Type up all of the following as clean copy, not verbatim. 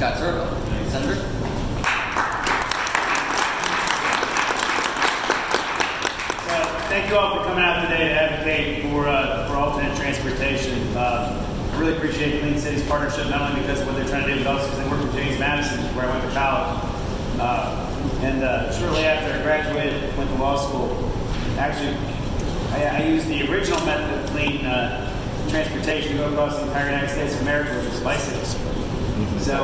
Scott Surovell. Senator. Thank you all for coming out today to advocate for alternate transportation. I really appreciate Clean Cities Partnership, not only because of what they're trying to do, but also because they work with James Madison, where I went to college. Shortly after I graduated, went to law school. Actually, I used the original method of clean transportation to go across the entire United States of America, which is bicycles. So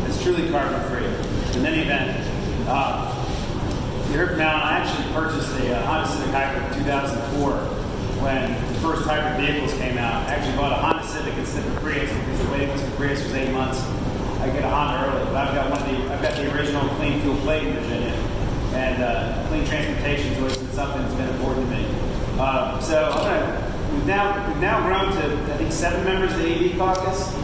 it's truly carbon free. In any event, you heard from Alan, I actually purchased a Honda Civic Hybrid in 2004 when the first hybrid vehicles came out. I actually bought a Honda Civic instead of a Prius because the waiting list for Prius was 8 months. I get a Honda early, but I've got the original clean fuel plate in Virginia, and clean transportation has always been something that's been important to me. We've now grown to, I think, 7 members of the EV caucus.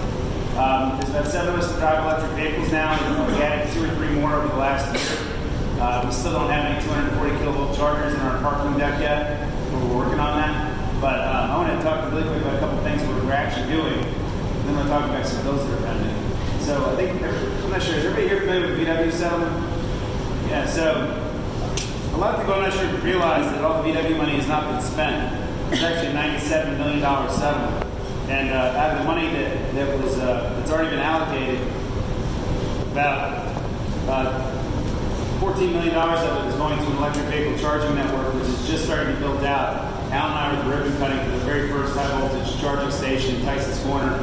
There's about 7 of us that drive electric vehicles now, and we added 2 or 3 more over the last year. We still don't have any 240 kilovolt chargers in our parking deck yet, but we're working on that. But I want to talk really quick about a couple things we're actually doing, and then we'll talk about some bills that are pending. So I think, I'm not sure, is everybody here familiar with the VW settlement? Yeah, so a lot of people, I'm not sure, realize that all the VW money has not been spent. It's actually a $97 million settlement. And out of the money that's already been allocated, about $14 million of it is going to an electric vehicle charging network, which is just starting to build out. Alan and I are the ribbon cutting for the very first high voltage charging station in Tyson's Corner.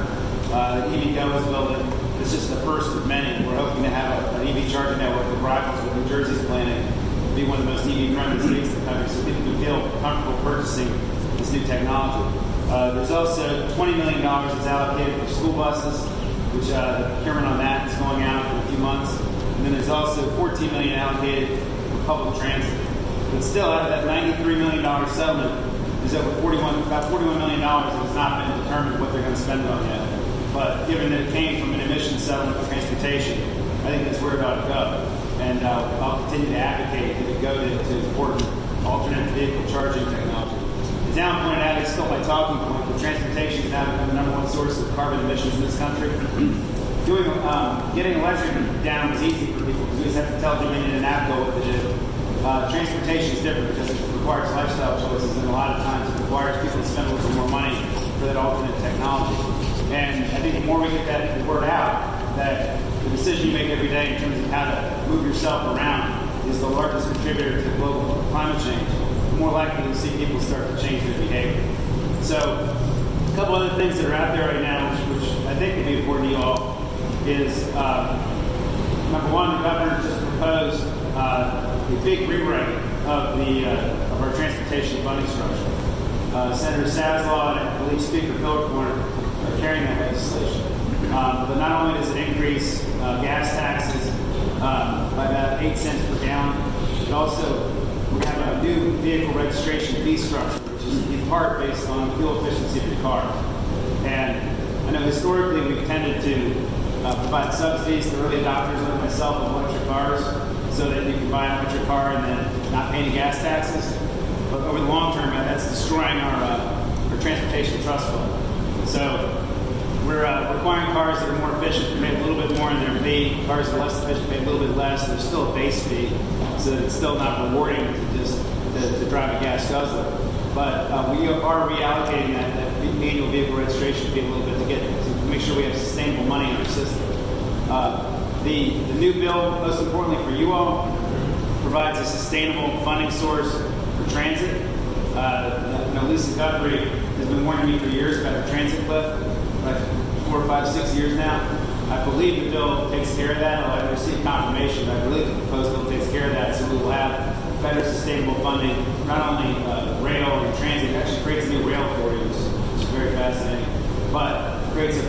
The EVgo is building. It's just the first of many. We're hoping to have an EV charging network that rivals what New Jersey's planning to be one of the most EV-friendly states in the country, so people can feel comfortable purchasing this new technology. There's also $20 million that's allocated for school buses, which the procurement on that is going out in a few months. And then there's also $14 million allocated for public transit. But still, out of that $93 million settlement, there's about $41 million that has not been determined what they're going to spend on yet. But given that it came from an emissions settlement for transportation, I think that's where it ought to go. And I'll continue to advocate that it go to important alternate vehicle charging technology. As Alan pointed out, it's still my talking point, but transportation has now become the #1 source of carbon emissions in this country. Getting electric down is easy for people because we just have to tell Dominion and APCO what to do. Transportation is different because it requires lifestyle choices, and a lot of times it requires people to spend a little bit more money for that alternate technology. And I think the more we get that word out, that the decision you make every day in terms of how to move yourself around is the largest contributor to global climate change, the more likely you'll see people start to change their behavior. So a couple other things that are out there right now, which I think would be important to you all, is number one, the governor just proposed a big rewrite of our transportation funding structure. Senator Saslaw and I believe Speaker Phillips are carrying that legislation. But not only does it increase gas taxes by about 8 cents per gallon, it also we have a new vehicle registration fee structure, which is in part based on fuel efficiency of your car. And I know historically we've tended to provide subsidies to early adopters like myself of electric cars so that you can buy an electric car and then not pay any gas taxes. But over the long term, that's destroying our transportation trust fund. So we're requiring cars that are more efficient to pay a little bit more in their fee. Cars that are less efficient pay a little bit less. There's still a base fee, so that it's still not rewarding to drive a gas guzzler. But we are reallocating that annual vehicle registration fee a little bit to make sure we have sustainable money in our system. The new bill, most importantly for you all, provides a sustainable funding source for transit. Lisa Guthrie has been warning me for years about the transit cliff, like 4, 5, 6 years now. I believe the bill takes care of that. I'll have received confirmation, but I believe the proposed bill takes care of that, so we will have better sustainable funding, not only rail and transit. It actually creates a new rail for you, which is very fascinating, but creates a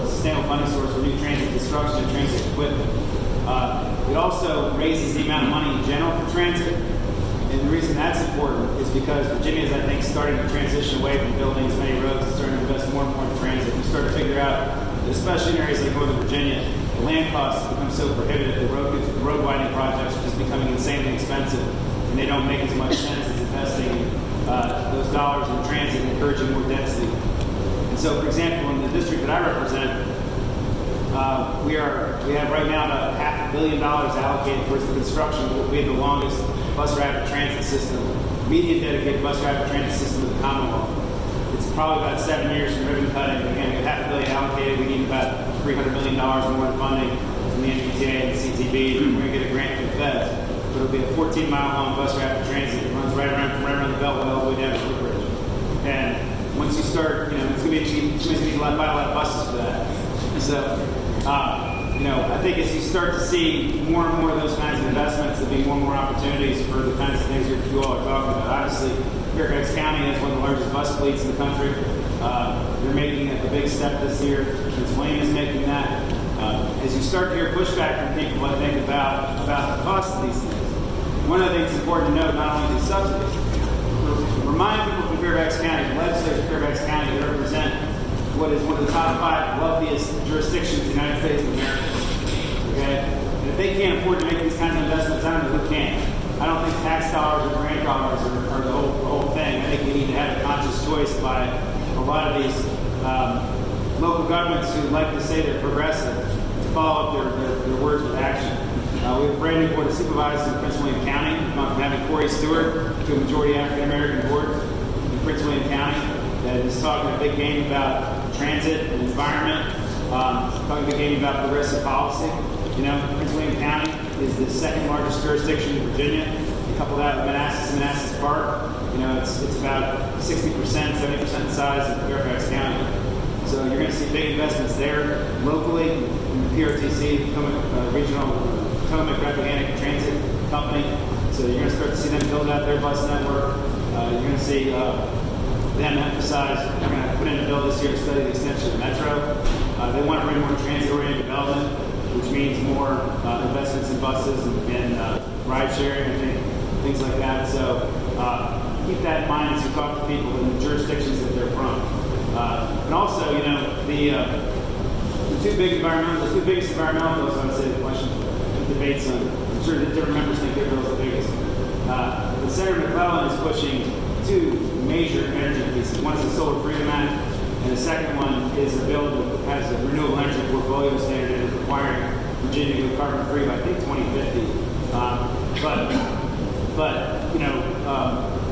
sustainable funding source for new transit construction and transit equipment. It also raises the amount of money in general for transit. And the reason that's important is because Virginia is, I think, starting to transition away from building as many roads and starting to invest more and more in transit. We start to figure out that especially in areas like Northern Virginia, the land costs have become so prohibitive that road widening projects are just becoming insanely expensive, and they don't make as much sense as investing those dollars in transit and encouraging more density. And so, for example, in the district that I represent, We have right now about $500 million allocated towards the construction of what will be the longest bus rapid transit system, median dedicated bus rapid transit system in the Commonwealth. It's probably about 7 years from ribbon cutting. Again, we have $500 million allocated. We need about $300 million more in funding from the NPTA and the CTB. We're going to get a grant from the feds. But it'll be a 14-mile long bus rapid transit. It runs right around the Beltway all the way down to Woodbridge. And once you start, it's going to be cheap. It's going to buy a lot of buses for that. So, I think as you start to see more and more of those kinds of investments, there'll be more and more opportunities for the kinds of things you all are talking about. Obviously, Fairfax County has one of the largest bus fleets in the country. They're making a big step this year. Pennsylvania is making that. As you start to hear pushback from people, I think about the cost of these things. One of the things important to note, not only the subsidies, remind people from Fairfax County, the legislators of Fairfax County that represent what is one of the top 5 wealthiest jurisdictions in the United States of America. Okay? And if they can't afford to make these kinds of investments, I don't know who can. I don't think tax dollars or grant dollars are the whole thing. I think we need to have a conscious choice by a lot of these local governments who like to say they're progressive to follow up their words with action. We have a brand new board of supervisors in Prince William County. We've gone from having Corey Stewart to a majority African American board in Prince William County that is talking a big game about transit and environment, talking a big game about progressive policy. Prince William County is the second largest jurisdiction in Virginia. You couple that with Manassas Park, it's about 60%, 70% the size of Fairfax County. So you're going to see big investments there locally in the PRTC, Regional Potomac Rappahannock Transit Company. So you're going to start to see them build out their bus network. You're going to see them emphasize, they're going to put in a bill this year to study the extension of the Metro. They want to bring more transit-oriented development, which means more investments in buses and ride sharing and things like that. So keep that in mind as you talk to people in the jurisdictions that they're from. And also, the two biggest environmental bills, I would say, the question debates on. I'm sure that different members think their bill is the biggest. But Senator McClellan is pushing 2 major energy pieces. One is the Solar Freedom Act, and the second one is a bill that has a renewable energy portfolio standard and is requiring Virginia to go carbon free by, I think, 2050.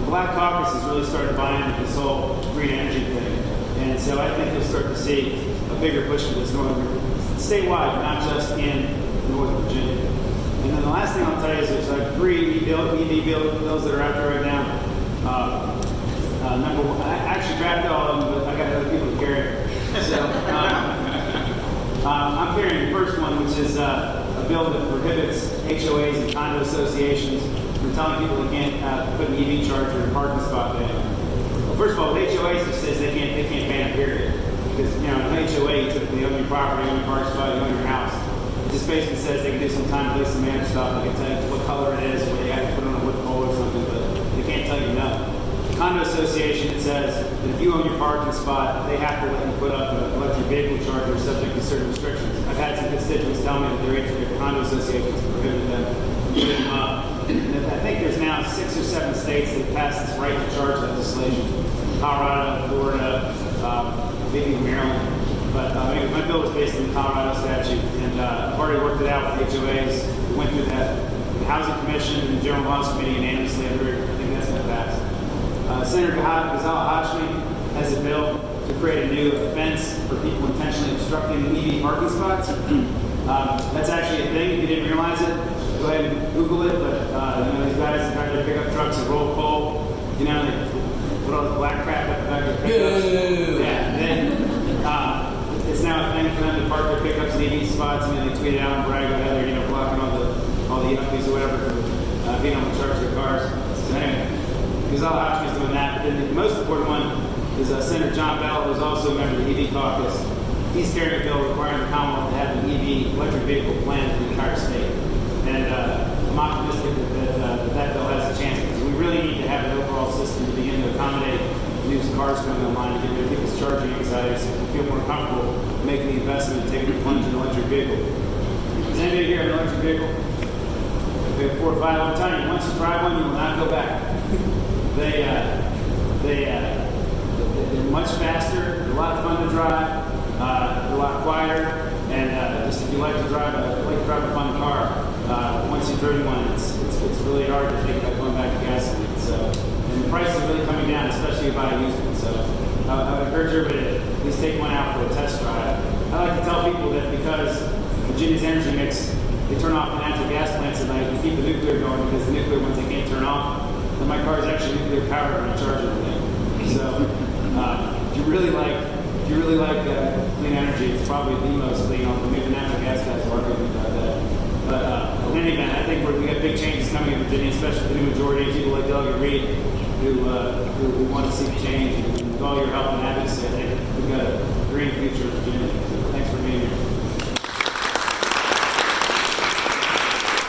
The Black Caucus has really started buying into this whole green energy thing. And so I think you'll start to see a bigger push for this statewide, not just in Northern Virginia. And then the last thing I'll tell you is there's like 3 EV bills that are out there right now. Number 1, I actually drafted all of them, but I got other people to carry it. So I'm carrying the first one, which is a bill that prohibits HOAs and condo associations from telling people they can't put an EV charger in a parking spot ban. Well, first of all, the HOA just says they can't ban it, period. Because in an HOA, you typically own your property, you own your parking spot, you own your house. It just basically says they can do some time, place, and manage stuff. They can tell you what color it is, or whether you have to put it on a wood pole or something, but they can't tell you no. Condo association, it says that if you own your parking spot, they have to let you put up an electric vehicle charger subject to certain restrictions. I've had some constituents tell me that their condo associations prohibited them up. And I think there's now 6 or 7 states that passed this right to charge legislation. Colorado, Florida, maybe Maryland. But my bill was based on the Colorado statute, and I've already worked it out with HOAs. We went through that. The Housing Commission and the General Laws Committee unanimously. I think that's going to pass. Senator Ghazal Hashmi has a bill to create a new offense for people intentionally obstructing EV parking spots. That's actually a thing. If you didn't realize it, go ahead and Google it. But these guys that drive their pickup trucks and roll coal, they put all this black crap at the back of their pickups. Yeah. Then it's now a thing for them to park their pickups in EV spots, and then they tweet it out and brag about how they're blocking all the yuppies or whatever for being able to charge their cars. So anyway. Ghazal Hashmi is doing that. But then the most important one is Senator John Bell, who's also a member of the EV caucus. He's carrying a bill requiring the Commonwealth to have an EV electric vehicle plan for the entire state. And I'm optimistic that bill has a chance, because we really need to have an overall system to begin to accommodate new cars coming online to get rid of people's charging anxiety so they feel more comfortable making the investment and taking the plunge in an electric vehicle. Does anybody here have an electric vehicle? We have 4 or 5. I'm telling you, once you drive one, you will not go back. They're much faster, they're a lot of fun to drive, they're a lot quieter, And just if you like to drive a fun car, once you've driven one, it's really hard to think about going back to gasoline. So, and the price is really coming down, especially if you buy a used one. So, I would encourage everybody to at least take one out for a test drive. I like to tell people that because Virginia's energy mix, they turn off the natural gas plants at night and keep the nuclear going because the nuclear ones they can't turn off. And my car is actually nuclear powered when I charge everything. So, if you really like clean energy, it's probably the most clean. Although maybe the natural gas guys are arguing about that. But in any event, I think we got big changes coming in Virginia, especially for the majority of people like Delegate Reed who want to see change. And with all your help and advocacy, I think we've got a green future in Virginia. So thanks for being here.